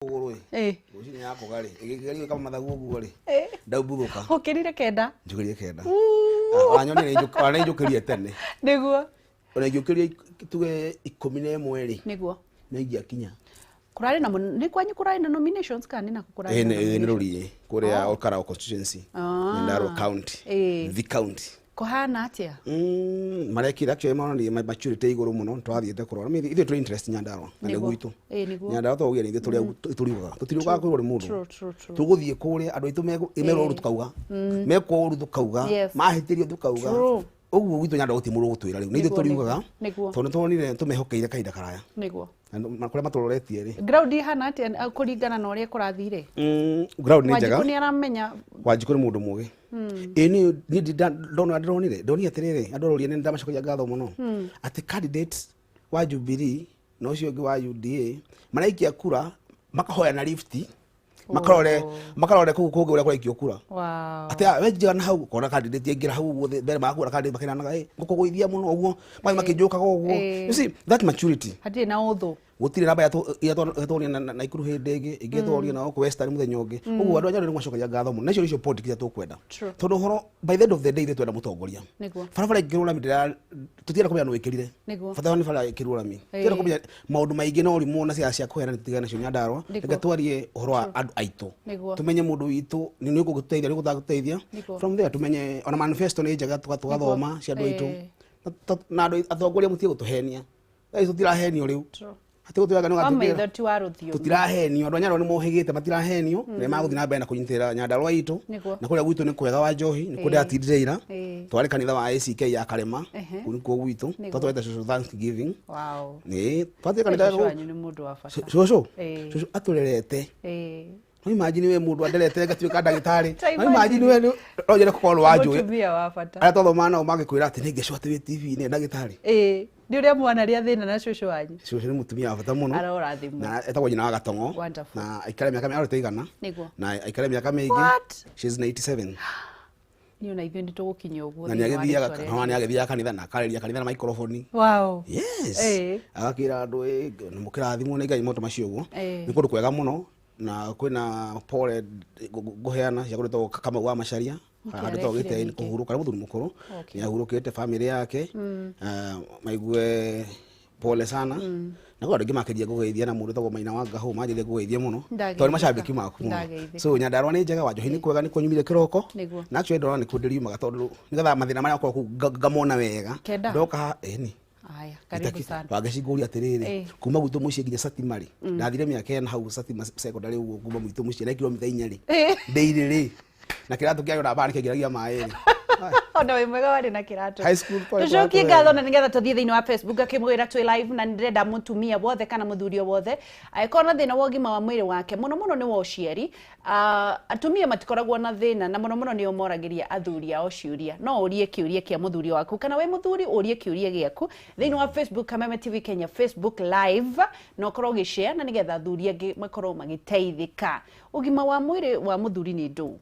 Rucini yako gari igigeri kama mathagu guo ri ndaumbuthuka ukirire kenda njukirie kenda wanyoni ni njukirie tene niguo ona njukirie tuge 11 ri niguo na ingiakinya kurari na ni kwanyu kurari na nominations kandi na kurari ni ruri kuria Olkarau constituency Nyandarua county the county kohana atia marekira actually maoni maturity iguru muno twathiete kurora ithe tuli interest Nyandarua na guitu Nyandarua twagia ni ithe turiuga kuri mundu tuguthie kuria andu aitu mero tukauga meko tukauga mahitirio tukauga uguo gwitu Nyandarua ti muru gutwira riu ni ithe turiugaga tondu twonire tumehokeire kaida karaya niguo makore maturoretie ri ground ihana atia kuringana na uria kurathire ground ni njega Wanjiku ni aramenya Wanjiku ni mundu mugi ni ndonire ndoni atirire andororia ni ndamacokia ngatho muno ati candidates wa Jubilee no cio ngi wa UDA maraikia kura makahoya na lift makarore kugu uria kuraikio kura ati wenjiga na hau kona candidate ingira hau guothe mbere makura candidate makinanaga ngukugoithia muno uguo makijukaga uguo you see that maturity hati na uthu gutire namba ya twaria na ikuru hindi ingi ingitwaria na ku Western muthenya ungi uguo andu anya ni mwacokagia ngatho muno nacio nicio politics tukwenda tondu horo by the end of the day twenda mutongoria barabara ingirura midira tutiera kumenya no wikirire fata ni fara ikirura mi tutiera kumenya maundu maingi no rimu na cia kuhera titigana cio Nyandarua ngatwarie horo wa andu aitu tumenye mundu witu ni guguteithia ni gutaguteithia from there tumenye ona manifesto ni njega tugathoma cia andu aitu na andu athongoria mutie gutuhenia tutirahenio riu ati gutiraga no gatukira tu waruthio tutirahenio andu Nyandarua ni mohigite matirahenio ni maguthi na mbere na kunyitira Nyandarua itu na kuria gwitu ni kwega wa njohi ni kuria atindireira twari kanitha wa ACK ya Karema kuni ko gwitu twatwete social Thanksgiving ni twatwete kanitha wanyu ni mundu wa bata shosho aturerete no imagine we mundu anderete gatuika ndagitari no imagine we rojere kukorwo wanjue ara tothoma nao magikwira ati ningesho ati we TV ni ndagitari ndi uria mwana ria thina na shosho wanyu shosho ni mutumia wa bata muno arora thimu na etagwo nyina wa Gatongo na aikare miaka miaka itaigana na aikare miaka mingi she's 97 ni una ithio nditugukinya uguo na ni agithia kanitha na akariria kanitha na microphone yes agakira andu ni mukirathimwo ni Ngai moto macio uguo ni kundu kwega muno na kwina pole guheana cia kuretwo kama wa macharia aretwo gite ni kuhuruka muthuri mukuru ni ahurukite family yake maigue pole sana na kwa ngi makeria gugeithia na mundu tagwo Maina wa Ngahu majeria gugeithia muno tori macambiki maku muno so Nyandarua ni njega wanjo ni kwega ni kunyumire kiroko na actually ndona ni kundiriumaga tondu nigetha mathina maria kwa ngamona wega ndoka ni aya karibu sana wageciguria atiriri kuma gwitu mucie nginya Satimari ndathire miaka ena hau Satimari secondary uguo kuma gwitu mucie na kilomita 4 ri ndeire ri na kiratu kiayo na bani kigiragia mai ri ona we mwega wari na kiratu high school tucokie ngatho na nigetha tuthie thiini wa Facebook akimwira twi live na ndirenda mutumia wothe kana muthurio wothe aikona thina wa ugima wa mwiri wake muno ni wa uciari atumia matikoragwo na thina na muno ni omoragiria athuri ao ciuria no urie kiuria kia muthurio waku kana we muthuri urie kiuria giaku thiini wa Facebook Kameme TV Kenya Facebook live no korwo gishare na nigetha athuri angi makorwo magiteithika ugima wa mwiri wa muthuri ni ndu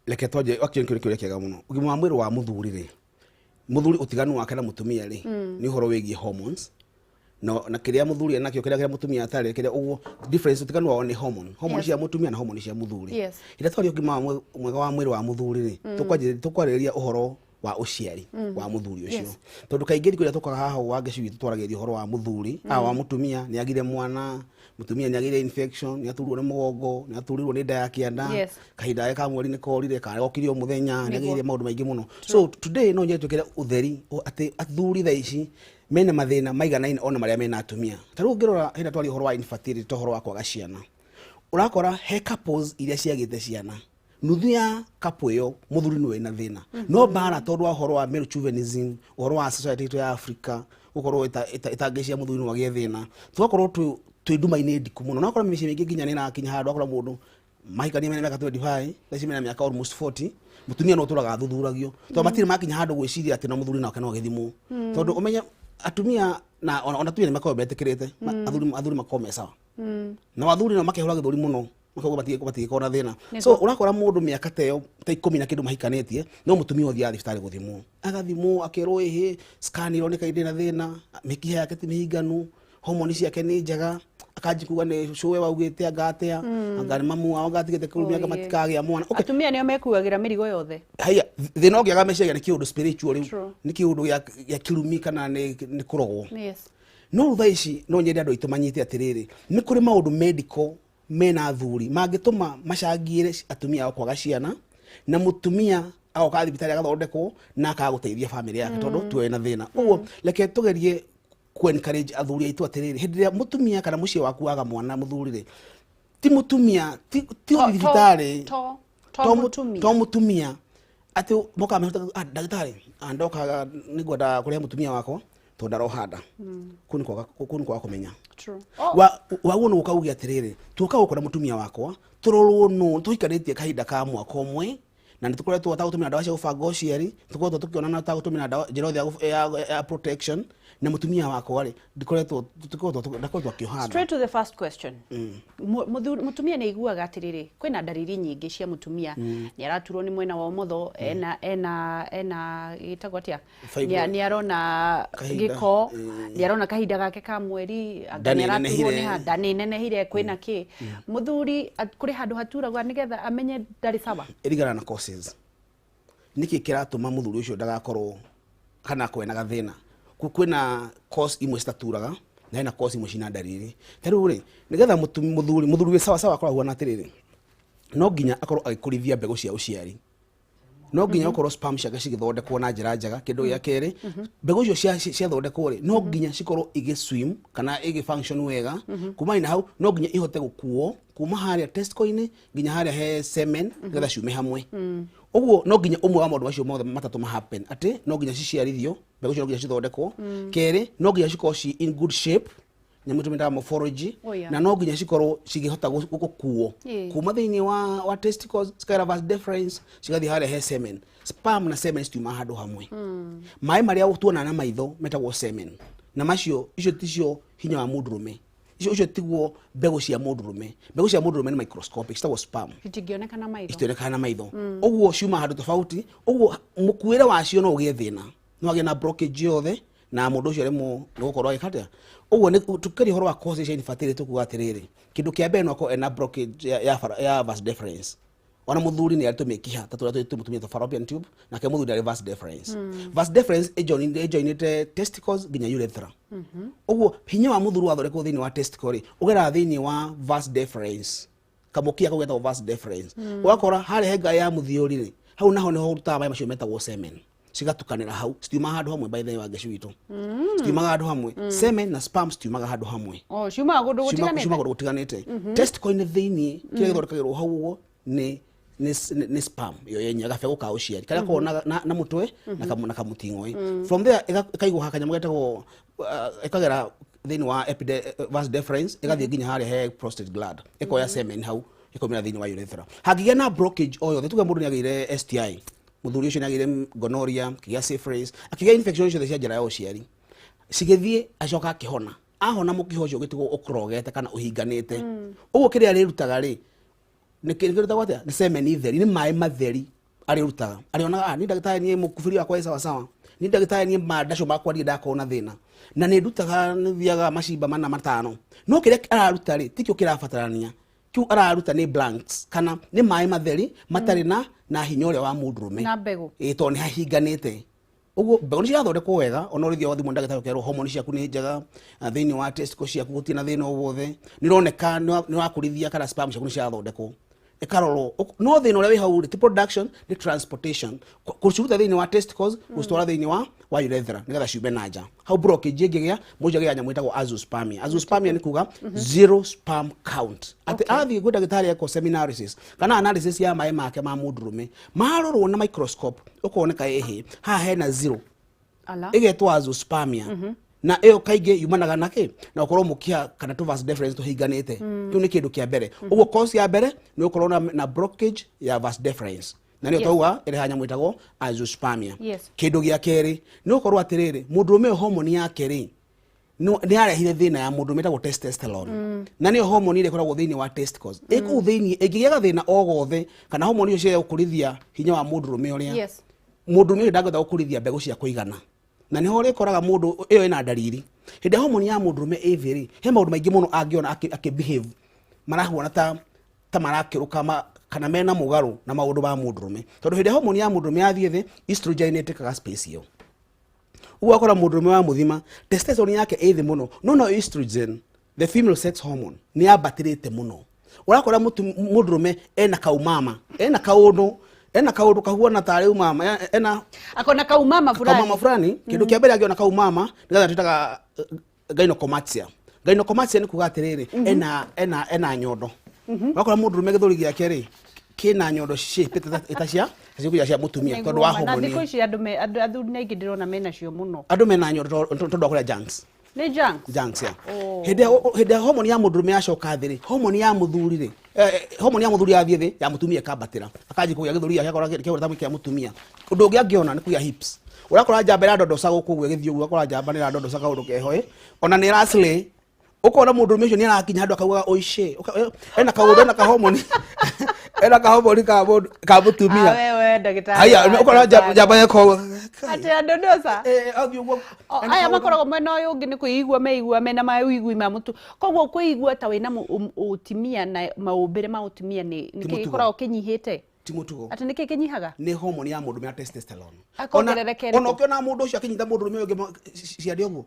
leke toje wakiyo kiega muno ugima wa mwiri wa muthuri ri muthuri utiganu wake na mutumia ri ni horo wegi hormones no na kiria muthuri enakio kiria mutumia atari kiria uguo difference utiganu wao ni hormone cia mutumia na hormone cia muthuri ira twari ugima mwega wa mwiri wa muthuri ri tukwariria uhoro wa uciari wa muthuri ucio tondu kaingiri kuria tukaga haha wange ciwi tutwaragiria uhoro wa muthuri wa mutumia ni agire mwana mutumia ni agire infection ni aturwo ni mugongo ni aturirwo ni nda ya kianda kahinda ka mweri ni korire kana gokirio muthenya ni agire maundu maingi muno so today no nyetu kira utheri ati athuri tha ici mena mathina maiganaine ona maria mena atumia taru ngirora hinda twari uhoro wa infertility to uhoro wa kwaga ciana urakora he couples iria ciagite ciana nuthu ya couple yo muthuri ni wena thina no bara tondu wa uhoro wa male chauvinism uhoro wa society ya Africa ukorwo itangishia muthuri ni wagie thina tugakorwo twinduma-ini ndiku muno nakora mici mingi nginya ni na kinya handu akora mundu mahikania mena miaka 25 thaici mena miaka almost 40 mutumia no turaga thuthuragio to matire makinya handu gwiciria ati no muthuri nake no githimo tondu umenya atumia na ona tumia ni makao betikirite athuri makome sawa na athuri no makehura githuri muno makao batie kona thina so urakora mundu miaka teyo ta 10 na kindu mahikanetie no mutumia othi athi thibitari guthimo agathimo akerwo scan ironeka indi na thina mikiha yake ti mihinganu hormone ciake ni njega akajikuga ni showe waugite agatea anga mamu wao gatigite kurumia matikagia mwana atumia nio mekuagira mirigo yothe haya thina ogiaga meciaga ni kiundu spiritual ni kiundu ya kirumi kana ni kurogwo no tha ici no nyende andu itumanyite atiriri ni kuri maundu medical mena athuri mangituma macangire atumia ao kwaga ciana na mutumia ao ka thibitari agathondekwo na akaguteithia family yake tondu tuwe na thina uguo leke tugerie ku encourage athuri aitu atiriri hindi ria mutumia kana mucie waku waga mwana muthuri ti mutumia ti thibitari to mutumia ati moka mehota dagitari andoka nigwenda kuria mutumia wako to ndarohanda kuni kwa kumenya true wa wono ukaugia atiriri tuka ukora mutumia wakwa turorwo no tuikaritie kahinda ka mwaka umwe na nitukoretwo atagutumira ndawa cia gubanga uciari tukoretwo tukionana atagutumira ndawa njiro ya protection na mutumia wako ri ndikoretwo akihanda. Straight to the first question. Mutumia ni iguaga atiriri kwina ndariri nyingi cia mutumia ni araturwo ni mwena wa umotho ena gitagwo atia ni arona giko ni arona kahinda gake ka mweri ni araturwo ni handa ni nenehire kwina ki muthuri kuri handu haturagwa nigetha amenye ndari sawa irigana na causes niki kiratuma muthuri ucio ndagakorwo kana kwena gathina kwina cause imwe citaturaga na ina cause imwe cina ndariri tariu ri nigetha muthuri we sawa sawa akoragwo na atiriri no nginya akorwo agikurithia mbegu cia uciari no nginya akorwo sperm ciake cigithondekwo na njira njega kindu ya keri mbegu icio cia thondekwo ri no nginya cikorwo swim kana function wega kuma ina hau no nginya ihote gukuo kuma haria testicle-ini nginya haria he semen nigetha ciume hamwe uguo no nginya umwe wa maundu macio mothe matatu happen ati no nginya ciciarithio mbegu icio no nginya cithondekwo keri no nginya cikorwo in good shape nyamu tumenda morphology na no nginya cikorwo cigihota gukuo kuma thiini wa testicles skaira vas difference cigathi haria he semen sperm na semen ciuma handu hamwe mai maria tuona na maitho metagwo semen na macio icio ticio hinya wa mundurume icio tiguo mbegu cia mundurume ni microscopic citagwo sperm itingionekana na maitho uguo ciuma handu tofauti uguo mukuire wacio no ugie thina no agie na blockage yothe na mundu ucio remo gukorwo agikatia uguo ni tukeri horo wa causes cia infertility kuga atiriri kindu kia mbere no ko ena blockage ya vas deferens ona muthuri ni alitumikiha mutumia to fallopian tube na ke muthuri ali vas deferens vas deferens ejoinite testicles ginya urethra uguo hinya wa muthuri wathoreko thiini wa testicle ugera thiini wa vas deferens kamukia kugeta vas deferens ugakora hari henga ya muthiuri ri hau naho ni ho rutaga mai macio metagwo semen cigatukanira hau citiumaga handu hamwe by the way wa ngeshu witu citiumaga handu hamwe semen na sperm citiumaga handu hamwe ciumaga gundu gutiganite testicle ni thiini kile githondekagirwo hau uguo ni sperm yo yenye gabego ka uciari kala ko na mutwe na kamutingoi from there ikaigwo hakanya mugetagwo ikagera thiini wa vas deferens igathie nginya haria he prostate gland ikoya semen hau ikomira thiini wa urethra hagigia na blockage oyo tuge mundu ni agire STI muthuri ucio ni agire gonorrhea kigia syphilis akigia infection icio cia njira ya uciari cigithie acoka akihona ahona mukiho ucio gitigwo ukrogete kana uhinganite uguo kiria rirutaga ri ni kirutaga atia ni semen itheri ni mai matheri arirutaga arionaga ni ndagitari ni mukubiri wakwa sawa sawa ni ndagitari ni mandacio makwa ni ndakona thina na ni ndutaga ni thiaga macimba mana matano no kiria araruta ri tikio kirabatarania kiu araruta ni blanks kana ni mai matheri matari na hinya uria wa mundurume na mbegu to ni hahinganite uguo mbegu ni ciathondekwo wega ona urithio wathi mundu ndagitari kerwo hormone ciaku ni njega thiini wa testicle ciaku gutina thina wothe ni roneka ni wakurithia kana sperm ciaku ni ciathondekwo ikaroro no thina uria wi hau ti production ni transportation kuciruta thiini wa testicles gustwara thiini wa urethra nigetha ciume na nja hau blockage ingigia mujagia nyamu itagwo azoospermia ni kuga zero sperm count ati athi gwenda gitari eko seminarisis kana analysis ya mai make ma mundurume marorwo na microscope ukoneka ehe ha hena zero igetwa azoospermia na iyo kaige yumanaga nake na ukorwo mukia kana to vas deferens to higanite tu ni kindu kia mbere uguo cause ya mbere ni ukorwo na blockage ya vas deferens na ni tauga ire hanya mwitagwo azoospermia kindu gia keri ni ukorwo atiriri mundurume hormone yake ri no ni arehire thina ya mundurume metagwo testosterone na ni hormone ile koragwo thiini wa testicles iku thiini igiega thina ogothe kana hormone icio cia ukurithia hinya wa mundurume uria mundurume ndangotha ukurithia mbegu cia kuigana na niho ri koraga mundu iyo ina ndariri Hĩndĩ ya hormone ya mũndũrũme ĩthĩ-rĩ, he maũndũ maingĩ mũno angĩona akĩbehave marahuana ta marakĩrũka kana mena mũgarũ na maũndũ ma mũndũrũme. Tondũ hĩndĩ ya hormone ya mũndũrũme yathiĩ thĩ, estrogen ĩtĩkaga space ĩyo. Ũguo akora mũndũrũme wa mũthima, testosterone yake ĩthĩ mũno. No estrogen, the female sex hormone, nĩ yambatĩrĩte mũno. Ũrakora mũndũrũme ena kaumama, ena kaũndũ kahuana ta rĩu mama, akona kaumama fulani, kĩndũ kĩa mbere angĩona kaumama, nĩgetha twĩtaga gynecomastia. Gynecomastia nĩ kuuga atĩrĩrĩ, ena nyondo. Wakora mũndũrũme gĩthũri gĩake-rĩ, kĩna nyondo shape ĩtacia cia mũtumia tondũ wa hormone. Na thikũ ici athuri aingĩ ndĩrona mena cio mũno. Andũ mena nyondo tondũ wa kũrĩa junks. Nĩ junks? Junks, ya. Hĩndĩ ya hormone ya mũndũrũme yacoka thĩ-rĩ, hormone ya mũthuri-rĩ, hormone ya mũthuri yathiĩ thĩ, ya mũtumia ĩkambatĩra. Akanjia kũgĩa gĩthũri gĩake akora kĩhũra ta kĩa mũtumia. Ũndũ ũngĩ angĩona nĩ kũgĩa hips. Ũrakora njamba ĩradondoca gũkũ ũguo ĩgĩthiĩ ũguo, akora njamba nĩ ĩradondoca kaũndũ keho, ona nĩ ĩraslay. Ũkona mũndũrũme ũcio nĩ arakinya handũ akauga oice. Ena kaũndũ ena kahormone. Ena kahormone ka mũtumia. Wewe ndagĩtarĩ. Haya, ũkona njamba yako. Ati adondosa. Athiĩ ũguo. Aya makoragwo mwena ũyũ ũngĩ nĩ kwĩigua mena mawĩigui ma mũtu. Koguo kwĩigua ta wĩna ũtimia na maũmbĩre ma ũtimia nĩ gĩkoragwo kĩnyihĩte. Ti mũtugo. Ati nĩ kĩnyihaga? Nĩ hormone ya mũndũrũme ya testosterone. Ona ũkĩona mũndũ ũcio akĩnyita mũndũrũme ũngĩ ciande ũguo.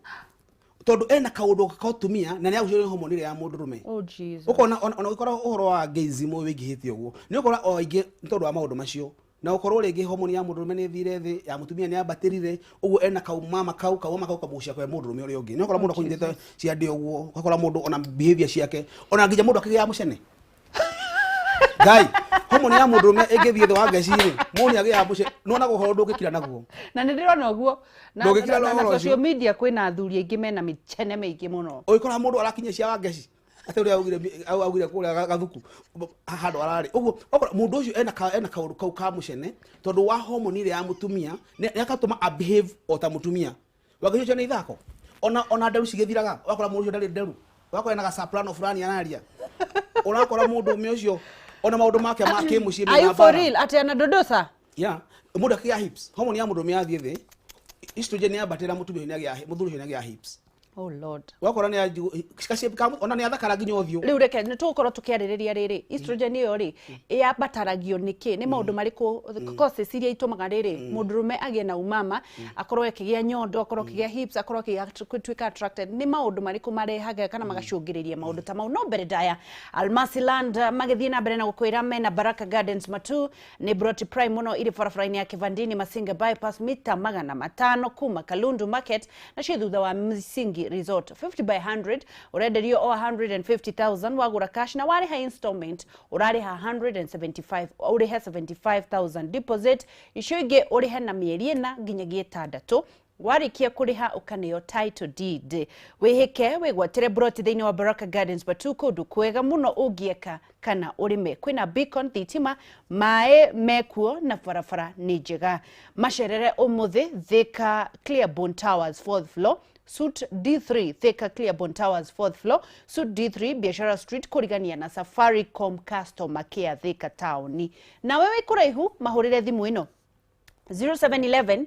Tondũ ena kaũndũ kautumia na nĩ agucĩrĩrio hormone ya mũndũrũme. Oh Jesus. Ũkona ona ũkora ũhoro wa gayism wĩingĩhĩte ũguo. Nĩ ũkora o aingĩ nĩ tondũ wa maũndũ macio. Na ũkorwo rĩngĩ hormone ya mũndũrũme nĩ thire thĩ, ya mũtumia nĩ yambatĩrire, ũguo ena kaumama kabucia kwa mũndũrũme ũrĩa ũngĩ. Nĩ ũkora mũndũ akũnyitĩte ciande ũguo, ũkora mũndũ ona behavior ciake, ona nginya mũndũ akĩgĩa mũcene. Guy, hormone ya mũndũrũme ĩngĩthiĩ thĩ wa ngeci-rĩ, mũndũ agĩaga mũcene, nona ũhoro ndũngĩkira naguo. Na nĩ ndĩrona ũguo. Ndũngĩkira na ũhoro ũcio. Social media kwĩna athuri aingĩ mena mĩcene mĩingĩ mũno. Ũgĩkora mũndũ arakinyia cia wa ngeci. Atĩ ũrĩa augire kũrĩa gathuku handũ ararĩ. Ũguo mũndũ ũcio ena kaũndũ kau ka mũcene tondũ wa hormone ile ya mũtumia nĩ akatũma a behave o ta mũtumia. Wagĩcio nĩ ithako. Ona nderu cigĩthiraga. Wakora mũndũ ũcio ndarĩ nderu. Wakora ena soprano fulani anaria. Ũrakora mũndũ ũcio ona maũndũ make mũciĩ Are you for real? Ati anadondosa? Yeah. Mũndũ akĩgĩa hips. Hormone ya mũndũrũme yathiĩ thĩ. Estrogen yambatĩra mũtumia nĩ agĩa mũthuri nĩ agĩa hips. Oh Lord. Wakora nĩ ona nĩ athakara nginya ũthiũ. Rĩu reke nĩ tũgũkorwo tũkĩarĩrĩria rĩrĩ. Estrogen ĩyo rĩ yabataragio nĩkĩ? Nĩ maũndũ marĩkũ causes iria itũmaga rĩrĩ mũndũrũme agĩe na umama, akorwo akĩgĩa nyondo, akorwo akĩgĩa hips, akorwo akĩtuĩka attracted. Nĩ maũndũ marĩkũ marehaga kana magacũngĩrĩria maũndũ ta mau? No mbere ndaya Almasiland magĩthiĩ na mbere na gũkwĩra mena Baraka Gardens Matu nĩ Broti Prime mũno iri barabara-inĩ ya Kivandini Masinga bypass mita 500 kuma Kalundu Market na cio thutha wa Msingi Resort. 50 by 100 urenderio o 150,000 wagura cash na wariha installment urariha 175 uriha 75,000 deposit icio ingĩ uriha na mĩeri ĩna nginyagia 6 warikia kuriha ukaneo title deed wihike wigwatire broti thĩinĩ wa Baraka Gardens Matu kundu kwega muno ũngĩeka kana urime kwina beacon thitima mae mekuo na barabara nĩ njega macerere umuthi Thika Clearbone Towers 4th floor Suite D3 Thika Clearbone Towers 4th floor Suite D3 Biashara Street kurigania na Safaricom Customer Care Thika Town. Na wewe kuraihu mahurire thimu ino 0711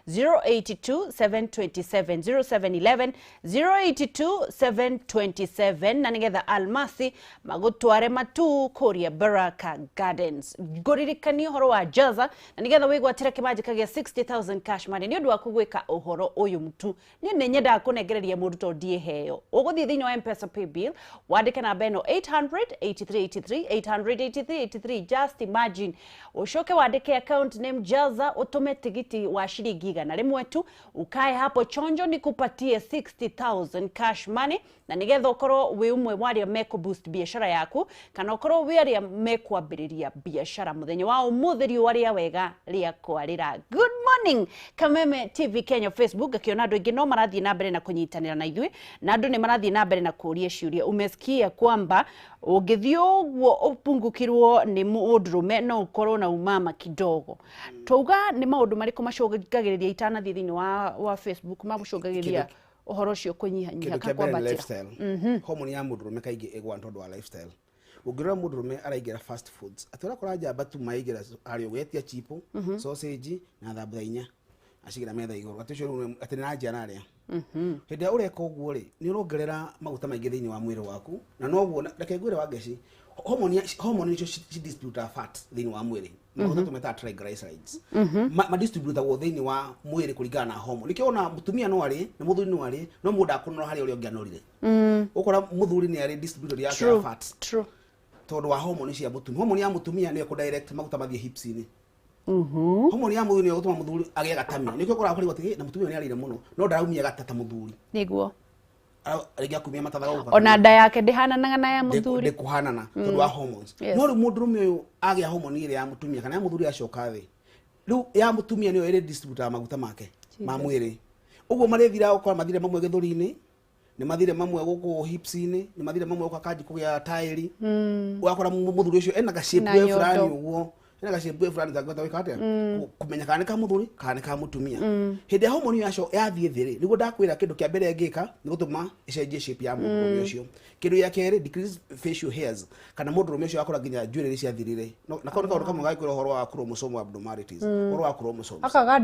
082 727 0711 727 na nigetha Almasi magutware Matu kuria Baraka Gardens goririkani horo wa jaza na nigetha wigwatire kimanjika gya 60,000 cash money ni undu wa kugwika uhoro uyu mtu ni nyenda kunengereria mundu to die heyo uguthie thiini wa M-Pesa pay bill wandike namba eno 800 8383 just imagine ushoke wandike account name jaza utume tigiti wa shilingi igana rimwe tu ukae hapo chonjo nikupatie 60,000 cash money na nigetha ukorwo wi umwe waria meko boost biashara yaku kana ukorwo wi aria mekwambiriria biashara muthenya wa umuthi waria wega ria kwarira. Good morning Kameme TV Kenya Facebook akiona andu ingi no marathie na mbere na kunyitanira na ithui na andu ni marathie na mbere na kuria ciuria umesikia kwamba ungithio guo upungukirwo ni mũndũrũme no ukorwo na umama kidogo twauga ni maundu mariko macungagiriria itanathie thiini wa Facebook magucungagiriria uhoro cio kunyihanyiha kwambatira hormone ya mũndũrũme kaingĩ ĩgwa tondu wa lifestyle ungirora mũndũrũme araingira fast foods atira kora njamba tu maigira ari ugetia chipo sausage na thambutha inya acigira metha iguru aticio ati na njia naria Hindi ya ureka uguo ri ni urongerera maguta maingi thiini wa mwiri waku na noguo reke ngwire wa ngeci hormone nicio distribute fat thiini wa mwiri maguta tumeta triglycerides ma distribute wo thiini wa mwiri kuringana na hormone nikio ona mutumia no ari na muthuri no ari no mundu akunora hari uri ungianorire ukora muthuri ni ari distribute ya fat true tondu wa hormone cia mutumia hormone ya mutumia ni ku direct maguta mathie hips ini hormone ya muthuri ni gutuma muthuri agie gatami nikio ukora kuri goti na mutumia ni arire muno no ndaraumia gatata muthuri niguo arigia kumia matathaga uga ona nda yake ndihananaga na ya muthuri ndikuhanana tondu wa hormones no ri mundu rume uyu agia hormone ile ya mutumia kana ya muthuri acoka thi riu ya mutumia niyo iri distribute maguta make ma mwiri uguo marithira ukora mathire mamwe githuri-ini ni mathire mamwe guku hips-ini ni mathire mamwe guku kanji kugia tairi ugakora muthuri ucio ena gashape fulani uguo ena gashape fulani zagota wikate kumenya kana ka muthuri kana ka mutumia hindi ya hormone yacio yathie thiri nigo ndakwira kindu kia mbere ngika ni gutuma icenjie shape ya muthuri ucio kindu ya keri decrease facial hairs kana muthuri ucio akora nginya njuire cia thirire na kaundu kamwe gakwira horo wa chromosome abnormalities horo wa chromosomes akaga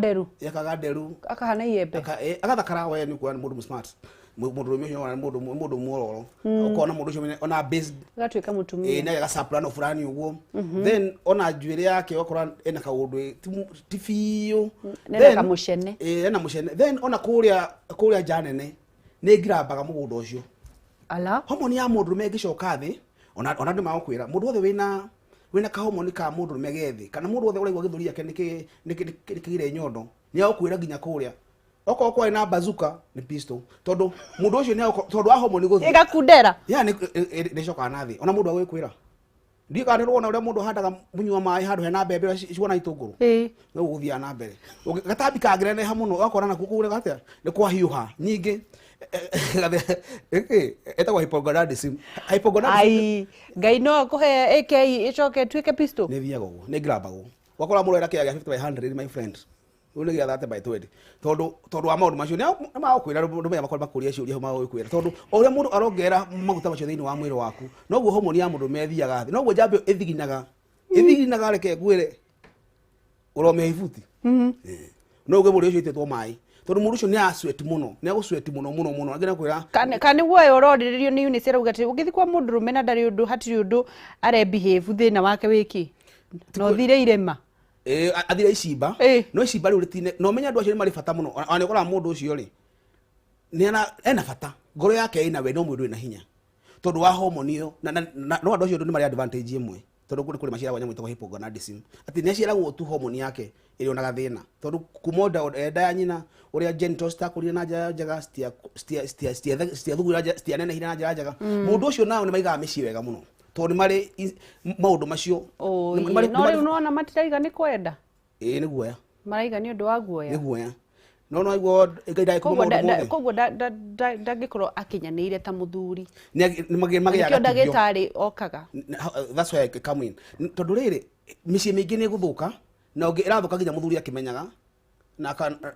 nderu akahana iembe agathakara we ni kuwa ni mundu smart mundu ucio ni mundu muororo ukona mundu ucio ona based gatwika mutumia na ga soprano fulani uguo then ona njuire yake ukora ena kaundu tifiyo then kamushene ena mushene then ona kuria janene ni ngirambaga mugundo ucio ala hormone ya mundu mengicoka thi ona ndi magukwira mundu othe wina ka hormone ka mundu megethi kana mundu othe uraigwa githuri yake nikigire nyondo ni agukwira nginya kuria oko ina bazuka ni pistol tondu mundu ucio ni tondu wa hormone guthi igakundera yani ni coka na thi ona mundu agwikwira ndi kana rwona uri mundu handaga munywa mai handu hena mbembe ciona itunguru no guthia na mbere gatambi kangirene ha muno akora na kuku gatia ni kwa hiuha nyingi etagwa hypogonadism ai ngai no akuhe AKI icoke twike pistol ni thiaga uguo ni ngrabago wakora mulo era kia 50 by 100 my friend ule gia 30 by 20 tondu wa maundu macio ni magukwira rumenya makora makuria ciuria magukwira tondu uria mundu arongera maguta macio thiini wa mwiri waku noguo hormone ya mundu methiaga thi noguo jambe ithiginaga reke ngwire urome ifuti noguo mundu ucio itetwo mai tondu mundu ucio ni asweti muno ni agusweti muno agena kwira kana guoyo uroririo ni UNICEF ugati ugithi kwa mundu rume na ndari undu hatiri undu are behave thina wake wiki no thire irema athira icimba no icimba riu ritine no menya andu acio ni mari bata muno ani ukora mundu ucio ri ni ena bata ngoro yake ina we no mundu ina hinya tondu wa hormone iyo no andu acio ni mari advantage imwe tondu kuri macira wanya mwitwa hypogonadism ati ni aciragwo tu hormone yake iri onaga thina tondu kumoda enda ya nyina uria gentle star kuria na njaga stia thugura stia nene hina na njaga mundu ucio nao ni maigaga micii wega muno tondu mari maundu macio no riu nona matiraiga ni kwenda ni guoya maraiga ni undu wa guoya ni guoya no igwo ngai koguo ndangikorwo akinyanĩire ta muthuri ni magiaga ndagĩtarĩ okaga that's why I come in tondu riri micii mingi ni guthuka na ungi irathuka nginya muthuri akimenyaga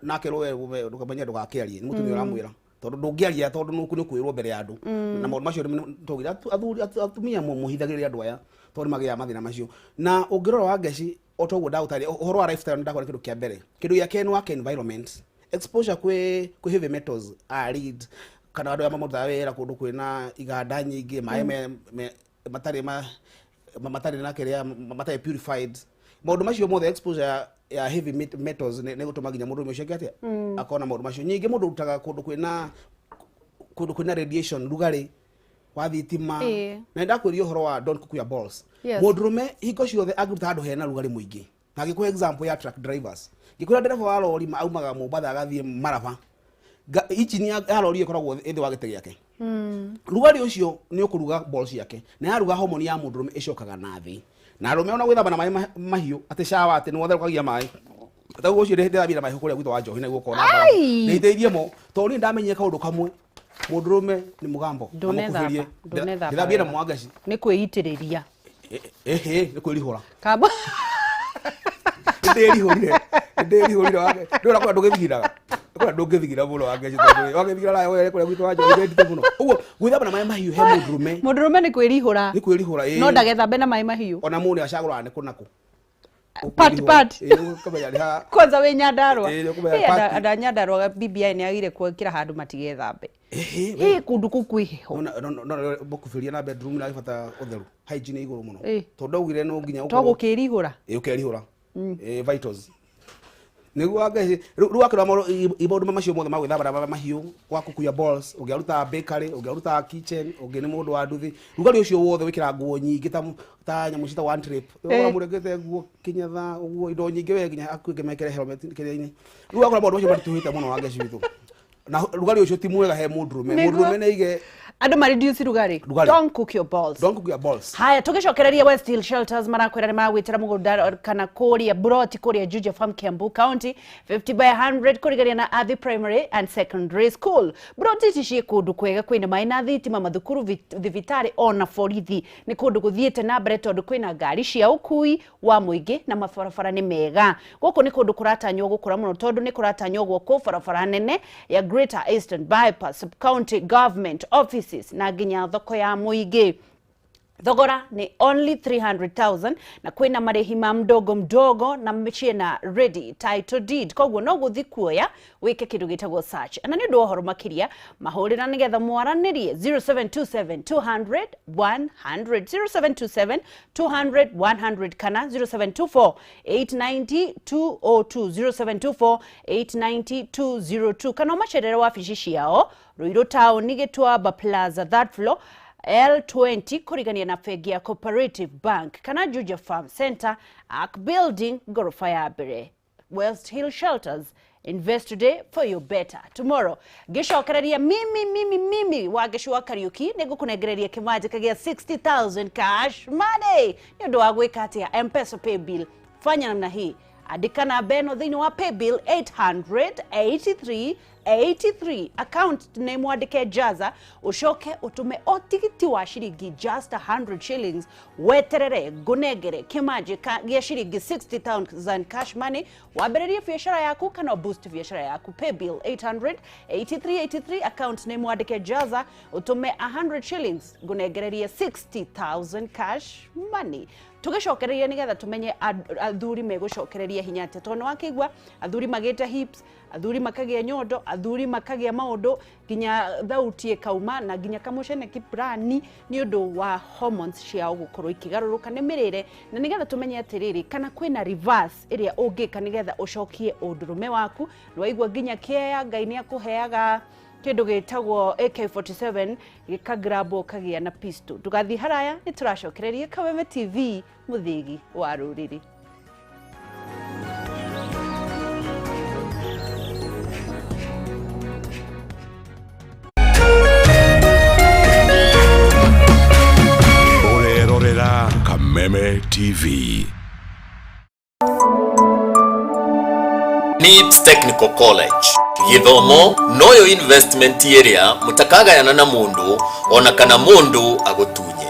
nake rowe ndukamenya ndugakiarie ni mutumia uramwira tondu ndungiaria tondu nuku ni kwirwo mbere ya andu na maundu macio tugira atumia muhithagiriria andu aya tondu magia mathina macio na ungirora wa ngeci otoguo ndautari uhoro wa lifestyle ndakora kindu kia mbere kindu ya kenu wa environment exposure kwi heavy metals lead kana andu amamutha wira kundu kwina iganda nyingi mai matari na kiria matari purified maundu macio mothe exposure ya heavy metals ne gutuma ginya mundu ucio kiatia akona maundu macio nyingi mundu utaga kundu kwina radiation rugari wa thitima na ndakwiria horo wa don't cook your balls mundu rume hiko ciothe agiruta handu hena rugari muingi na gikuwa example ya truck drivers gikuwa dereva wa lori aumaga Mombatha agathie Maraba engine ya lori ikoragwo ithi wa gite giake rugari ucio ni ukuruga balls yake na yaruga hormone ya mundu rume icokaga na thi na rume ona gwithamba na mai mahiu ati shawa ati no therũkagia mai ataguo ucio ndehete thabira mai kuria gwitwa wa njohi na guokona ni iteithie mo to ni ndamenye kaundu kamwe mundu rume ni mugambo ndethambia na mwangaci ni kwĩitĩrĩria ni kwĩrihũra kamba ndirihurire wake ndora kwa ndugithigiraga kwa ndugithigira muno wake tondu wagithigira la wewe kuria gwitwa wa njohi ndite muno uguo gwithamba na mai mahiu he mundu rume ni kwĩrihũra no ndagethambe na mai mahiu ona mundu acagũraga ni kunaku Part. Ukamenya ha Kwanza we Nyandarua. Ada Nyandarua BBI ni agire kwikira handu matigethambe. Kundu kukwiheho. No bokufiria na bedroom na ifata otheru. Hygiene iguru muno. Tondu ugire no nginya ukirihura. Ukerihura. Vitals. Niguo age ru akira mo ibodu macio mothe magwithambara mahiu wakukuya balls ugiaruta bakery ugiaruta kitchen ugini mundu wa nduthi rugari ucio wothe wikira nguo nyingi ta nyamu cita one trip muregete nguo kinyatha uguo indo nyingi we nginya akuge mekere helmet kire-ini ru akira mundu ucio matituhite muno wage citu na rugari ucio ti mwega he mundurume ne ige Andu ma reduce rugari. Don't cook your balls. Don't cook your balls. Haya tugicokereria West Hill Shelters marakwira ni magwitira mugunda kana kuria broti kuria Juja Farm Kiambu County 50/100 kurigaria na Athi Primary and Secondary School. Broti tici kundu kwega kwina maina thitima mathukuru thivitari ona borithi ni kundu guthiete na mbere tondu kwina ngari cia ukui wa muingi na mabarabara ni mega. Guku ni kundu kuratanywo gukura muno tondu ni kuratanywo gwo barabara nene ya Greater Eastern Bypass Sub County Government Office na ginya thoko ya muigi. Thogora ni only 300,000 na kwina marehi ma mdogo na mchina ready title deed koguo no guthi kuoya wike kindu gitagwo search ana ni ndo horo makiria mahurira nigetha mwaranirie 0727 200 100 0727 200 100 kana 0724 890 202 0724 890 202 kana macherere wa fishi ciao Ruiru Town Nigitwaba Plaza that floor L20 kurigania na Fegia Cooperative Bank kana Juja Farm Center Ark Building gorofa ya mbere. West Hill Shelters, invest today for your better tomorrow. Gishokereria mimi wageshwa Kariuki nigukunegereria kimaji kagia 60,000 cash money ni ndo agwika ati ya M-Pesa pay bill. Fanya namna hii adikana beno dhini wa pay bill 883 account name wadike jaza ushoke utume otigiti wa shiringi just 100 shillings weterere gunegere kimaji ya shiringi 60,000 cash money wabererie biashara yaku kana boost biashara yaku pay bill 883 account name wadike jaza utume 100 shillings gunegererie 60,000 cash money tugicokereria nigetha tumenye athuri megucokereria hinya ate tono wakigwa athuri magete hips athuri makagia nyondo athuri makagia maundu ginya thautie kauma na ginya kamucene kiprani ni undu wa hormones ciao gukorwo ikigaruruka ni mirire na nigetha tumenye atiriri kana kwina reverse iria ungika nigetha ucokie undurume waku nwaigwa ginya kieya ngai ni akuheaga kindu gitagwo AK47 gikagrabo kagia na pistol tugathi haraya ni turacokereria Kameme TV muthigi wa ruriri. Orerorera Kameme TV. NIBS Technical College githomo noyo investment area mutakagayana na mundu ona kana mundu agutunye.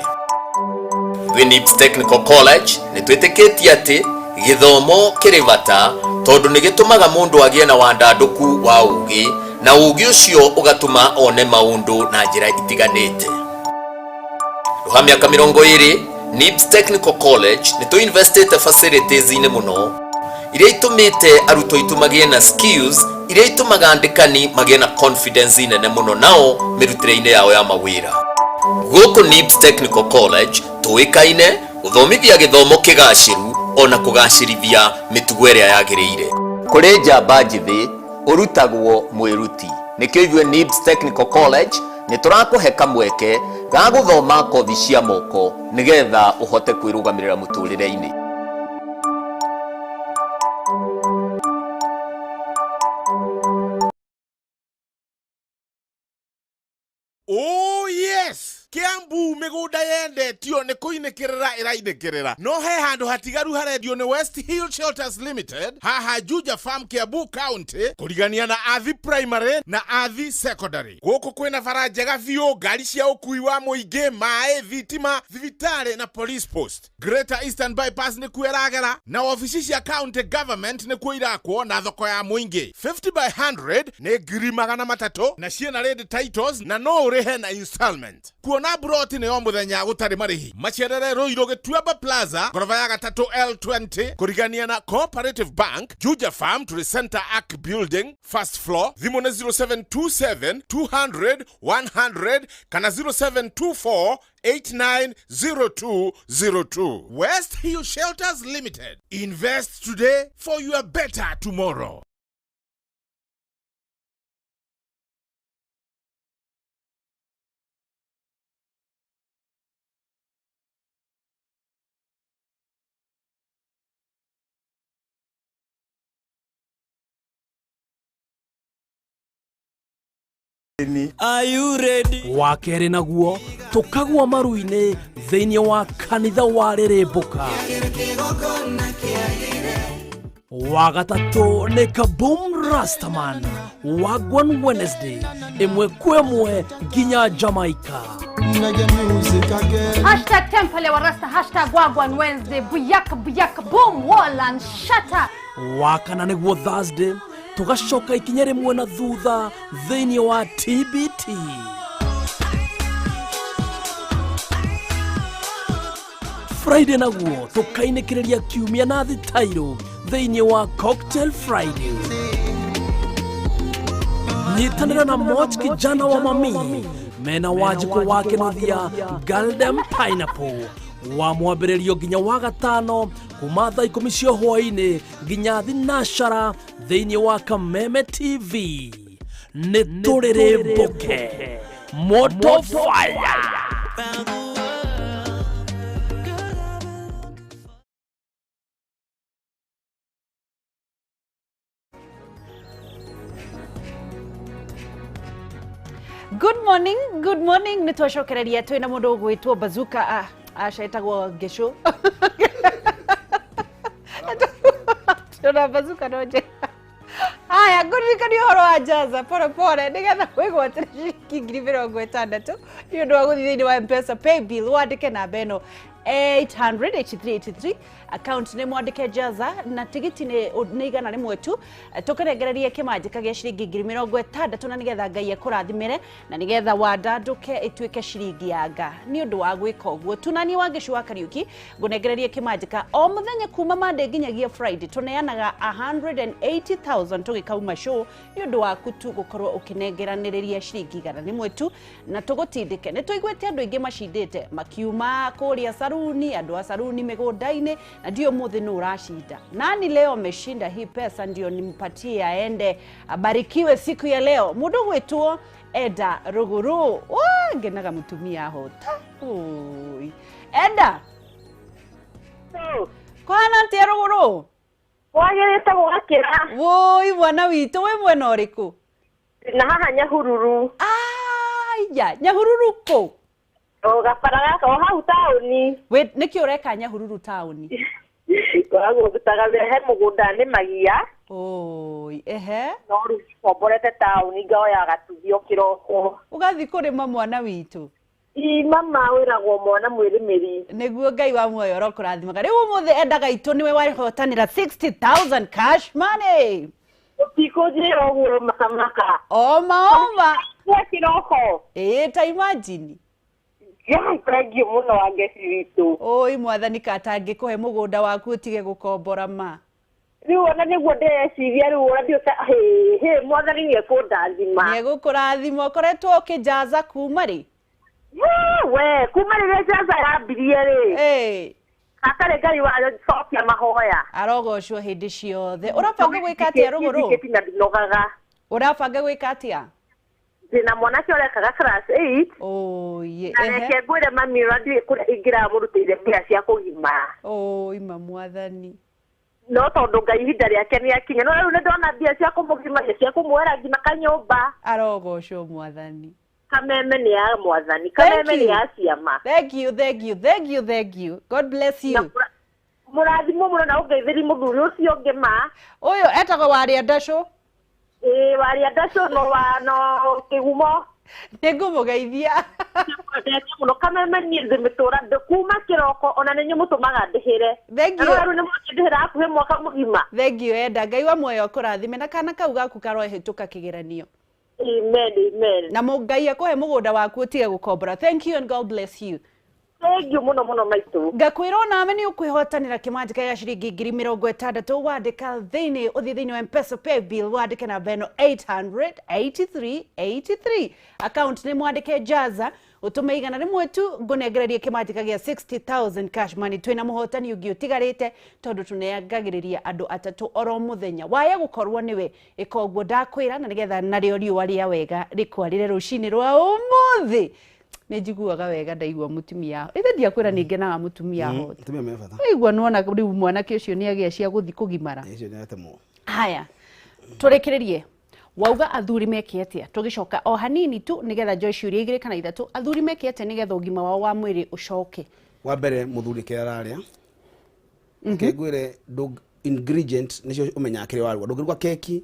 We NIBS Technical College ni twiteketie ati githomo kirivata tondu ni gitumaga mundu agie na wandanduku wa ugi na ugi ucio ugatuma one maundu na njira itiganite. Ruha miaka 20 NIBS Technical College ni tu invested facilities ine muno iria itumite aruto itumagie na skills iria itumaga andikani magie na confidence inene muno nao mirutire-ine yao ya mawira. Guku NIBS Technical College tuikaine uthomithia githomo kigashiru ona kugashirithia mitugo iria yagiriire. Kuri njamba njithi urutagwo mwiruti nikio ithue NIBS Technical College ni turakuhe kamweke ga guthoma kothi cia moko nigetha uhote kwirugamirira muturire-ini. Oh yes! Kiambu migunda yendetio ni kuinikirira irainikirira no he handu hatigaru harendio ni West Hill Shelters Limited haha Juja Farm Kiambu County kurigania na Athi Primary na Athi Secondary. Guku kwina bara njega biu, ngari cia ukui wa muingi, mae, thitima, thibitari na police post. Greater Eastern Bypass ni kueragera na ofisi cia county government ni kuirakwo na thoko ya muingi. 50/100 ni ngiri 300 na ciena ready titles na no urihe na installment. Kuona broti ni o muthenya gutari marihi macerere Ruiru Gituamba Plaza gorofa ya gatatu L20 kurigania na Cooperative Bank Juja Farm to the Center Arc Building first floor thimu na 0727 200 100 kana 0724 890202. West Hill Shelters Limited. Invest today for your better tomorrow. Are you ready? Wakere naguo tukagwa maruine thĩinĩ wa kanitha wa Rĩrĩmbũka. Wagatatũ nĩ Kaboom Rastaman Wagwan Wednesday imwe kwemwe nginya Jamaica. Hashtag Temple wa Rasta, hashtag Wagwan Wednesday, buyak boom wall and shatter. Wakana nĩguo Thursday tugacoka ikinya rĩmwe na thutha thĩinĩ wa TBT. Friday naguo tukainĩkĩrĩria kiumia na thitairo thĩinĩ wa Cocktail Friday. Nyitanĩra na Moch kijana wa mami mena wajibu wake nuthia Golden Pineapple wa mwambĩrĩrio nginya wa gatano kuma thaa 10 cia hwaĩ-inĩ nginya thinashara thĩinĩ wa Kameme TV. Nĩ tũrĩrĩmbũke Moto Fire. Good morning. Nitwacokereria twina mundu gwitwo Bazuka ashaitagwo Gesho. Tuna Bazuka noje. Haya, ngurikani horo wa Jaza pore nigetha kwigwatira ciringi 50 ni undu wa guthi thiini wa M-Pesa paybill wandike namba eno 800-8383 account nĩ mwandĩke Jaza na tigiti nĩ igana rĩmwe tu tũkarengereria kĩmanjĩka gĩa ciringi 60 na nĩgetha Ngai ekũrathimĩre na nĩgetha wandandũke ĩtuĩke ciringi ya nga nĩ ũndũ wa gwĩka ũguo tunani wa Geshu wa Kariuki ngũnengereria kĩmanjĩka o mũthenya kuma Monday nginyagia Friday tũneanaga 180,000 tũgĩkauma show nĩ ũndũ wa kutu gũkorwo ũkĩnengeranĩrĩria ciringi igana rĩmwe tu na tũgũtindĩke nĩ tũiguĩte andũ aingĩ macindĩte makiuma kũrĩa saruni andũ a saruni mĩgũnda-inĩ na ndio muthi no urashinda. Nani leo ameshinda hii pesa ndio nimpatie aende abarikiwe siku ya leo. Mundu gwitwo Eda Ruguru. Ngenaga mutumia hota. Oi. Eda. Kwana ntia Ruguru? Wagirite gwakira. Woi mwana witu we mwena uriku? Na haha Nyahururu. Ya, Nyahururu ko? O gapara gaka o hau tauni. We niki ureka Nyahururu tauni? Kwago gutaga he mugunda ni magia. Oi, ehe. No ru komborete tauni ngoya gatuthio kiroko. Ugathi kurima mwana witu. Mama wiragwo mwana mwirimiri. Niguo Ngai wa muoyo rokũrathimaga. Rĩu ũmũthĩ Endaga itũ niwe wahotanĩra 60,000 cash money. Tikojero huo makamaka. Oma. Kwa kiroko. Ta imagine. Thank you muno wa Geshu. Oi mwathani katangĩkũhe mũgũnda waku ũtige gũkombora ma. Riu ona niguo ndeciria riu ona ndioka mwathani nĩ ekũndathima. Nĩ egũkũrathima ũkoretwo ũkĩjaza kuma rĩ? We kuma rĩrĩa Jaza yambirie rĩ. Akare Ngai wa cokia mahoya. Arogocwo hĩndĩ ciothe. Ũrabanga gwĩka atĩa Rũgũrũ? Ũrabanga gwĩka atĩa? Ndina mwanake ũrekaga class 8. Oi, na reke ngwĩre mami ũrathiĩ kũrĩa ingĩra mũrutĩire mbia cia kũgima. Oi mwathani. No tondũ Ngai ihinda rĩake nĩakinya. No rĩu nĩndona mbia cia kũmũgima cia kũmuoera ngina kanyũmba. Arogocwo mwathani. Kameme nĩ ya mwathani. Kameme nĩ ya ciama. Thank you. God bless you. Mũrathimo mũno na ũngeithĩri mũthuri ũcio ũngĩ ma. Ũyũ etagwo Waria Ndacũ. Waria Ndacũ no kĩgumo. Nĩngũmũgeithia. Mũno Kameme niĩ ndĩmĩtũra kuma kĩroko ona nĩ nyũmũtũmaga ndĩhĩre. Thank you. Rĩu nĩ mũkĩndĩhĩra hakuhĩ mwaka mũgima. Thank you Enda. Ngai wa muoyo kũrathime na kana kau gaku karohĩtũka kĩgeranio. Amen. Na Ngai akohe mugunda waku utige gukombora. Thank you and God bless you. Thank you muno maitu. Ngakwira nawe ni ukwihotanira kimanjika ya ciringi 60,000 wandika thiini wa M-Pesa pay bill wandike na beno 800-83-83. Account ni mwandike Jaza utume igana rimwe tu ngunegererie kimanjika gya 60,000 cash money. Twina muhotani ungi utigarite tondu tuneangagiriria andu atatu oro muthenya. Waya gukorwo niwe ikogwo ndakwira na nigetha nario riua ria wega rikwarire rucini rwa umuthi. Nejiguaga wega ndaigua mutumia. Ithe ndiakwira ningenaga mutumia ho. Mutumia mefata. Igua nuona riu mwanake ucio ni agia cia guthi kugimara. Icio ni atemo. Haya. Turekererie. Wauga athuri meke atia. Tugicoka o hanini tu nigetha Joyce uria igire kana ithatu. Athuri meke atia nigetha ugima wao wa mwiri ucoke. Wa mbere muthuri ke araria. Kegwire dog ingredient nicio umenya kire waru. Ndugirwa keki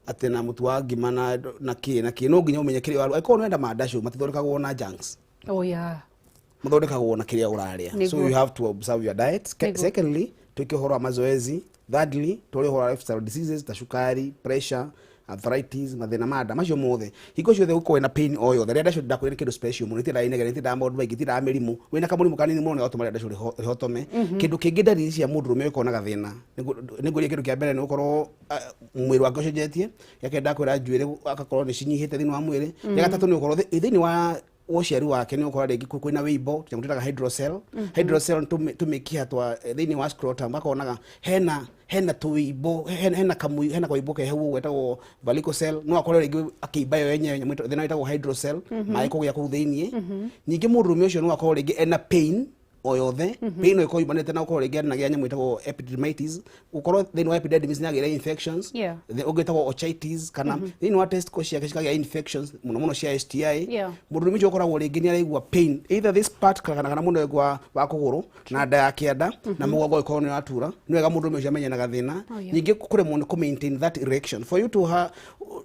ate na mutu wa ngima na ki no nginya umenye kire waru. Aiko nenda madasho matithondekagwo na junks. Oh yeah. Muthondekagwo na kire uraria. So you have to observe your diet. Secondly, tuike horo mazoezi. Thirdly, tole horo lifestyle diseases ta shukari, pressure, arthritis, mathina mada macio mothe. Hiko ciothe uko na pain oyo. Thare dasho ndakwira kindu special muno itira inegere itira maundu maingi itira mirimu. Wina kamurimu kanini muno gatuma dasho rihotome. Kindu kingi ndariri cia mundu rume uko na gathina. Niguria kindu kia mbere ni ukorwo mwiri wake ucenjetie. Yake ndakwira njuire akakorwo ni cinyihite thini wa mwiri. Ya gatatu ni ukorwo thini wa uciari wake ni ukorwo ringi kwina wibo tumutaga hydrocell. Hydrocell tumikia twa thini wa scrotum bakonaga hena tuibo hena kwaibo ke hewu wetagwo varicocele no akorwo ringi akiiba yo yenye mwito thina wetagwo hydrocell mai kugia ku thiini ningi murume ucio no akorwo ringi ena pain oyothe pain iko ibanete na ukorwo ringi na gianya mwitagwo epididymitis ukorwo thini wa epididymis ni agira infections the ugitagwo ochitis kana thini wa testicle ciake cikagia infections muno cia STI murume ucio ukoragwo ringi ni araigua pain either this part kana muno wa kuguru na nda ya kianda na mugongo iko ni atura ni wega murume ucio amenye na gathina ningi kure muno ku maintain that erection for you to have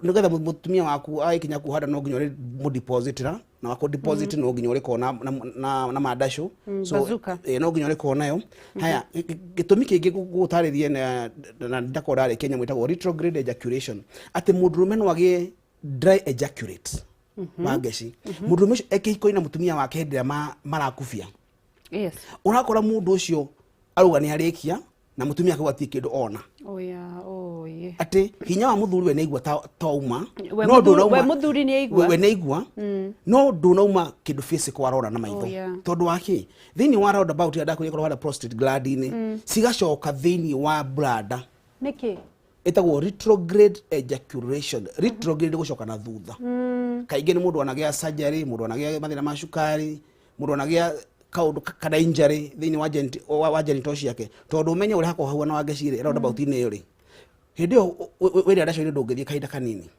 nigetha mutumia waku aikinya kuhada no nginya mu depositira na wako deposit no nginya uriko na madasho so no nginya uriko nayo haya gitumi kingi gutaririe na ndakora Kenya mwitagwo retrograde ejaculation ati mudrume no age dry ejaculate mageci mudrume ekiko ina mutumia wake hindira marakufia urakora mundu ucio aruga ni arikia na mutumia akagwatie kindu ona ati hinya wa muthuri we neigua tauma no ndurauma we muthuri ni aigua we neigua no ndurauma kindu physical arona na maitho tondu waki thini wa round about ya ndakuri korwo hada prostate gland ni cigacoka thini wa bladder niki etagwo retrograde ejaculation retrograde gucoka na thutha kaingi ni mundu anagia surgery mundu anagia mathina ma shukari mundu anagia kaundu kana injury thini wa genitals yake tondu umenye uri hako hawa na wagecire round about ni uri hindi we nda dacio ndungithie kahinda kanini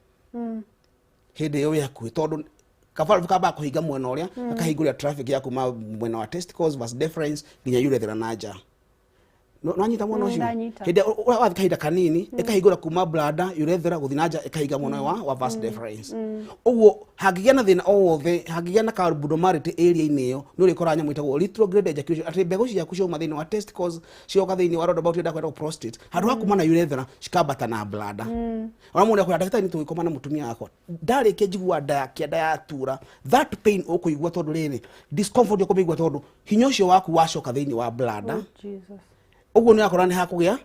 hindi yo yaku tondu kafaru kaba kuhinga mwena uria akahingura traffic yaku mwena wa testicles vas deferens nginya urethra naja no anyita mwana ucio hindi wa kahinda kanini ekahingura kuma bladder urethra guthinaja ekahinga mwena wa vas deferens uguo hangigia na thina othe hangigia na carbodomality area ini yo ni urikora nyamu itagwo retrograde ejaculation ati mbegu ciaku cio mathini wa testicles cioka thini wa round about ndakwa kwenda prostate handu hakuma na urethra cikambata na bladder ona mundu akwenda ndagitari ni tuikoma na mutumia wako ndari ke njigua nda ya tura that pain ukuigua tondu riri discomfort yo kuigua tondu hinya ucio waku wacoka thini wa bladder Jesus uguo ni akora ni hakugia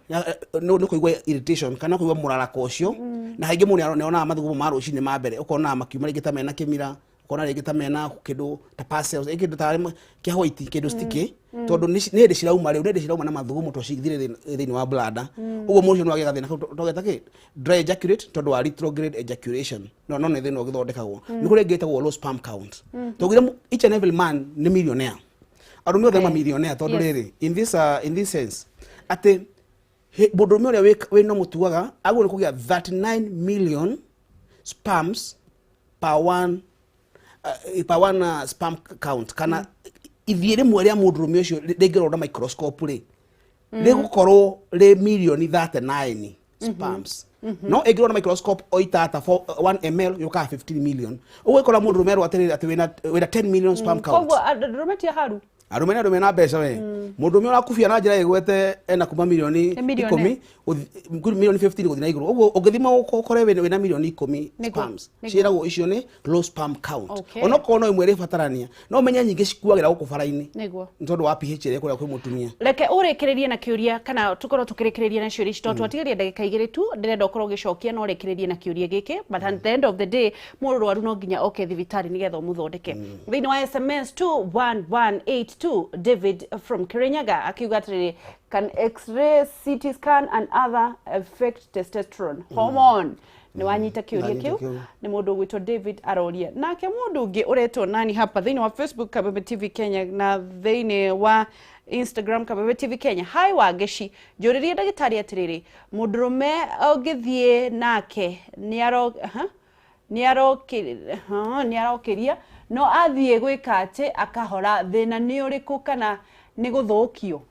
no kuigua irritation kana kuigua murarako ucio na haingi mundu neona mathugumo ma rucini ma mbere ukona makiuma ringi ta mena kimira ukona ringi ta mena kindu ta parcels kindu ta kia white kindu sticky tondu ni ndi cirauma riu ndi cirauma na mathugumo to cigithire thini wa bladder uguo mundu no agiga thina togeta ki dry ejaculate tondu wa retrograde ejaculation no ne thina ogithondekagwo ni kuri ngetagwo low sperm count togira each and every man ni millionaire arume othe ma millionaire tondu riri in this sense ate bodomi uria we no mutuaga agu ni kugia 39 million sperms per one sperm count kana ithiire mweria mundurume ucio ndingirona microscope ri rigukorwo ri million 39 sperms no ingirona microscope oitata 1 ml yuka 15 million ugikora mundurume arwatirira ati wina 10 million sperm count koguo ndurume ti haru arume na mbeca we mundu me urakufia na njira igwete ena kuma milioni 10 milioni 15 guthina iguru uguo ungithima ukore we na milioni 10 spams ciragwo icio ni low spam count onoko no imwe ribatarania no menya nyingi cikuagira guku bara-ini ntondu wa pH ire kuria kwi mutumia reke urekererie na kiuria kana tukorwo tukirekereria na ciuria cito twatigeria ndagika igiri tu ndirenda ukorwo gicokia no urekererie na kiuria giki but at the end of the day murwaru no nginya oke thibitari nigetha umuthondeke thini wa SMS 21182 David from Kirinyaga akiuga atiriri can X-ray, CT scan and other affect testosterone hormone ni wanyita kiuria kiu ni mundu gwitwo David aroria nake mundu ungi uretwo nani hapa thini wa Facebook Kabebe TV Kenya na thini wa Instagram Kabebe TV Kenya hai Wangeci njuririe ndagitari atiriri mundurume ongithie nake niarokiria no athie gwika ati akahora thina ni uriku kana ni guthukio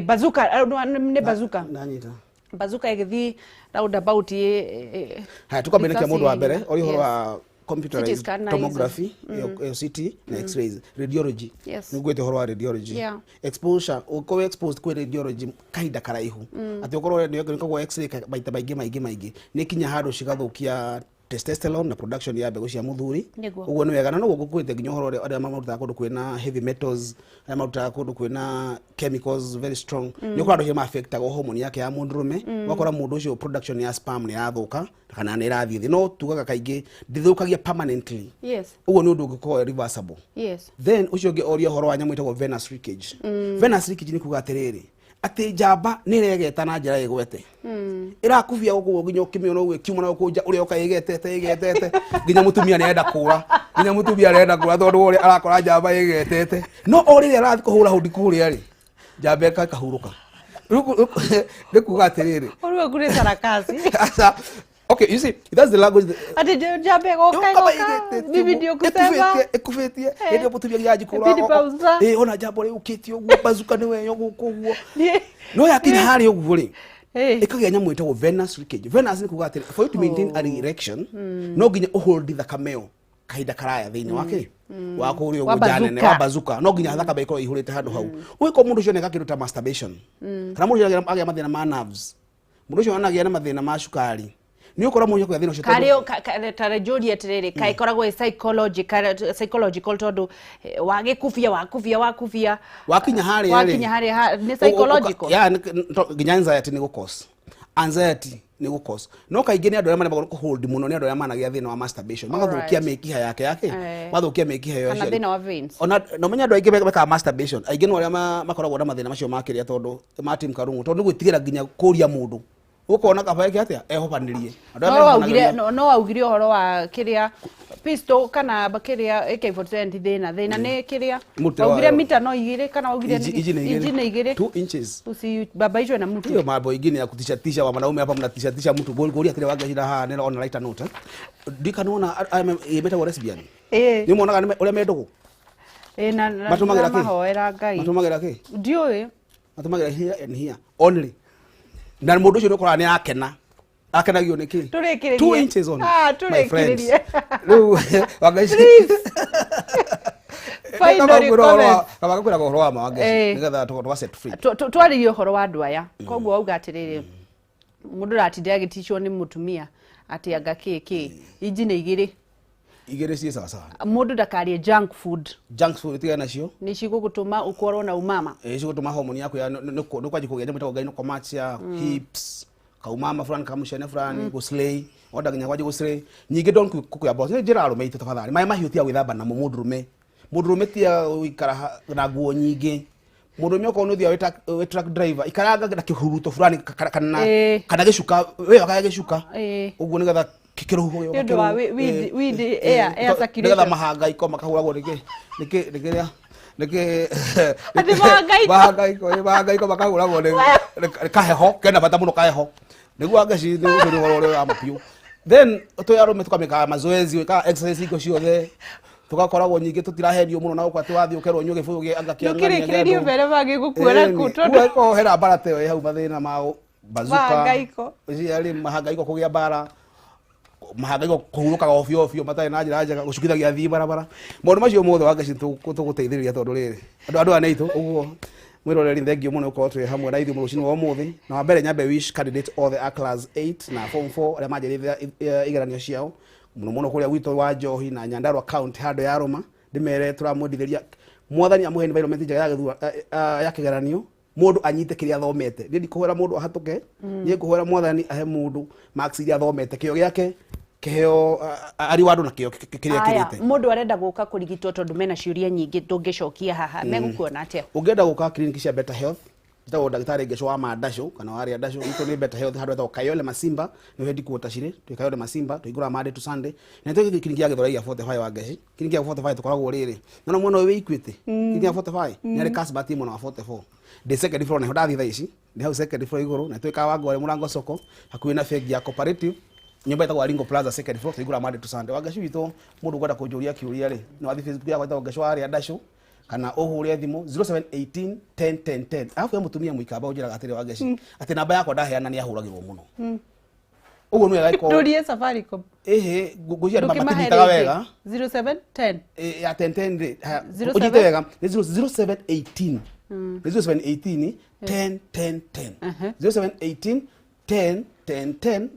bazuka ni bazuka nanyita bazuka igithi roundabout ha tukamenya mundu wa mbere ori horo wa computerized tomography CT na x-rays radiology nigwete horo wa radiology exposure uko exposed kwa radiology kaida karaihu ati ukorwo ni kwa x-ray baita maigi ni kinya hado shigathukia testosterone na production ya mbegu cia muthuri uguo ni wega na no gukwite nginya horo aria maruta kundu kwina heavy metals aria maruta kundu kwina chemicals very strong ni kwa ndo affect hormone yake ya mundurume wakora mundu ucio production ya sperm ni yathuka kana ni rathi no tugaga kaingi ndithukagia permanently uguo ni undu ungiko reversible then ucio ngi oria horo wa nyamu itagwo venous leakage venous leakage ni kuga atiriri ati njamba ni regeta na njira igwete irakuvia guku nginya ukimiona gwe kiuma na gukunja uria ukayigetete nginya mutumia ni enda kura tondu uri arakora njamba igetete no ori arathi kuhura hundi kuria ri njamba kahuruka ndikuga atiriri uri kuri sarakasi okay, you see, that's the language. Ati jambe goka video kusema ekufetie ndio mutumia yaji kura ona jambo ri ukitio uguo bazuka ni weyo guku uguo no yakinya hari uguo ri ikagia nyamu itagwo venous leakage venous ni kuga atiri for you to maintain an erection no nginya uhold the cameo kaida karaya thini wake wako uri uguo janene wa bazuka no nginya thaka baiko ihurite handu hau wiko mundu cio neka kiruta masturbation kana mundu agia mathina ma nerves mundu cio anagia na mathina ma shukari ni ukora munyo kwa thina cio kario tarajoria tiriri kai koragwo psychological tondu wage wakufia wakinya hari ni psychological nginya anxiety ni gukos anxiety ni gukos no kaingi ni andu mane bagoro hold muno ni andu managia thina wa masturbation magathukia mekiha yake mathukia mekiha yo cio na thina wa veins ona no menya andu aingi beka masturbation aingi no aria makoragwo na mathina macio makiria tondu matim karungu tondu gwitigira nginya kuria mundu ukona kaba yake atia ehopanirie no augire horo wa kiria pisto kana bakiria AK47 thina ni kiria augire mita no igire kana augire injini igire 2 inches usi baba hizo na mtu hiyo mambo ingine ya kutishatisha wa wanaume hapa mnatishatisha mtu goli atire waga hira ha nena on lighter note ndikanaona ibeta wa lesbian ni muonaga ule medogo na mahoera ngai matumagira ki ndioi matumagira here and here only na mundu ucio ukora ni akenagio niki 2 inches on turekirerie riu wagaici finally kama kwira horo wa mawagaici nigetha twa set free twaririo horo wa andu aya koguo auga atiriri mundu ratinde agitishwo ni mutumia ati anga kiki injini igire cie sawa mundu ndakarie junk food tigana nacio ni cigugutuma ukorwo na umama cigutuma hormone yaku ya nukwaji kugia ndio mtago gaino komatia hips kaumama fulani kamushene fulani go slay oda ginya kwaji go slay nyingi don kuya boss ni jira arume ito tafadhali mai mahiutia gwithamba na mundurume tia ikara na guo nyingi mundurume ko nuthia we truck driver ikaraga na kihuruto fulani kana gishuka we wakaya gishuka uguo nigetha kikiruho yo ndio wa weed air circulation nigetha mahangaiko makahuragwo nikiria ati mahangaiko makahuragwo kaheho kena bata muno kaheho niguo angaci ni horo wa mapiu then tuyarume tukameka mazoezi weka exercise iko ciothe tugakoragwo nyingi tutirahenio muno na ukwa twathi ukerwo nyuge fuge angakianga ngirio mbere bagi gukuora kutondo ko hera barate hau mathina ma bazuka mahangaiko yari mahangaiko kugia bara mahangaiko kuhurukaga ofio matai na njira njega gucukithagia thii barabara maundu macio mothe wangeci tuguteithiriria tondu riri andu aneitu uguo mwiroreri thengio muno ukorwo twi hamwe na ithuĩ mũrũcinĩ wa ũmũthĩ na wa mbere nyambe wish candidate all the class 8 na form 4 arĩa manjĩrĩire igeranio ciao muno muno kũrĩa gwitũ wa Njohi na Nyandarua county handũ ya Roma ndĩmere tũramwendithĩria mwathani amũhe environment njega ya kĩgeranio mundu anyite kiria athomete ndi kuhwera mundu ahatuke ni kuhwera mwathani ahe mundu marks iria athomete kio giake kiheo ari wadu na kio kiria kirite mundu arenda guka kurigitwo tondu mena ciuria nyingi ndungicokia haha megukuona atia ungenda guka clinic cia Better Health ndagwo ndagitari ngesho wa Madasho kana wari Adasho ito ni Better Health handu etagwo Kayole Masimba ni hendi kuota cire twi Kayole Masimba tuigura Monday to Sunday na twi clinic ya Githora ya 45 wa Gaci clinic ya 45 tukoragwo riri na mwana we ikwite clinic ya 45 ni ari Kasbati mwana wa 44 the second floor na hodathi tha ici ni hau second floor iguru na twika wangu ari murango soko hakuhi na fegi ya cooperative nyumba itagwo Ringo Plaza second floor tuigura Monday to Sunday wa Gaci wito mundu gwenda kunjuria kiuria ri na wathi Facebook ya gwetagwo Gaci wa Adasho kana uhure thimu 0718 10 10 10 afu ya mutumia muikamba unjira atire wa Gaci ati namba yakwa ndaheana ni ahuragirwo muno uguo nwe gaiko ndurie Safaricom gucia mama tinitaga wega 0710 ya 10 ujite wega ni 0718 ni 0718 10 10 10 0718 10 10 10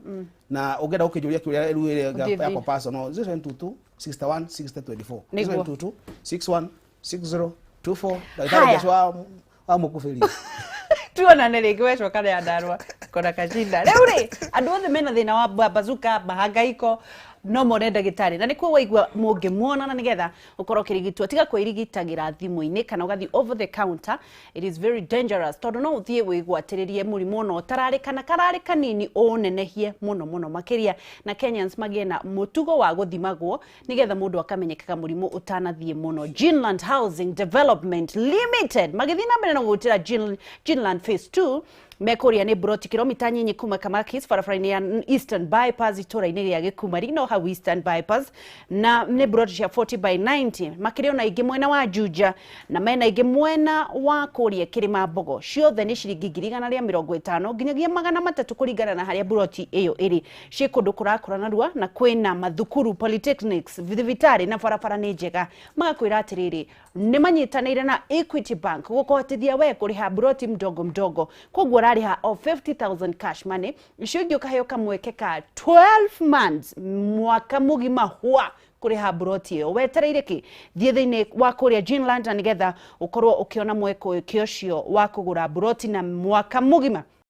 na ugenda ukijuria kiuria ruire ya personal 0722 61 60 24 0722 61 6024 daktari Joshua amukufeli tuonane rĩngĩ wecoka rĩa Ndarua kona kashinda rĩu rĩ andũ othe mena thĩna wa bazuka mahangaiko no mone ndagĩtarĩ na nĩkuo waigua mũngĩmuona na nĩgetha ũkorwo ũkĩrigitwo tiga kwĩrigitagĩra thimũ-inĩ kana ũgathiĩ over the counter it is very dangerous tondũ no ũthiĩ wĩgwatĩrĩrie mũrimũ ũno ũtararĩ kana kararĩ kanini ũnenehie mũno mũno makĩria na Kenyans magĩe na mũtugo wa gũthimagwo nĩgetha mũndũ akamenyekaga mũrimũ ũtanathiĩ mũno. Gineland Housing Development Limited magĩthiĩ na mbere na gũgũtĩra Gineland Phase 2 mekuria ni broti kilomita nyinyi kuma Kamakis barabara-inĩ ya Eastern Bypass itũra-inĩ rĩa Gĩkumari no hau Eastern Bypass na ni broti cia 40 by 90 makĩrĩ ona ingĩ mwena wa Juja na mena ingĩ mwena wa kũrĩa Kĩrĩma Mbogo ciothe nĩ ciringi 150 nginyagia 300 kũringana na harĩa broti ĩyo ĩrĩ ciĩ kũndũ kũrakũranarua na kwĩna mathukuru polytechnics thibitarĩ na barabara nĩ njega magakwĩra atĩrĩrĩ nĩ manyitanĩire na Equity Bank gũkũhotithia we kũrĩha broti mdogo mdogo koguo rariha of 50,000 cash money icio ingĩ ũkaheo kamweke ka 12 months mwaka mũgima hwa kuriha broti ĩyo wetereire kĩ thiĩ thĩinĩ wa kũrĩa Gineland na nĩgetha ũkorwo ũkĩona mweke ũcio wa kũgũra broti na mwaka mũgima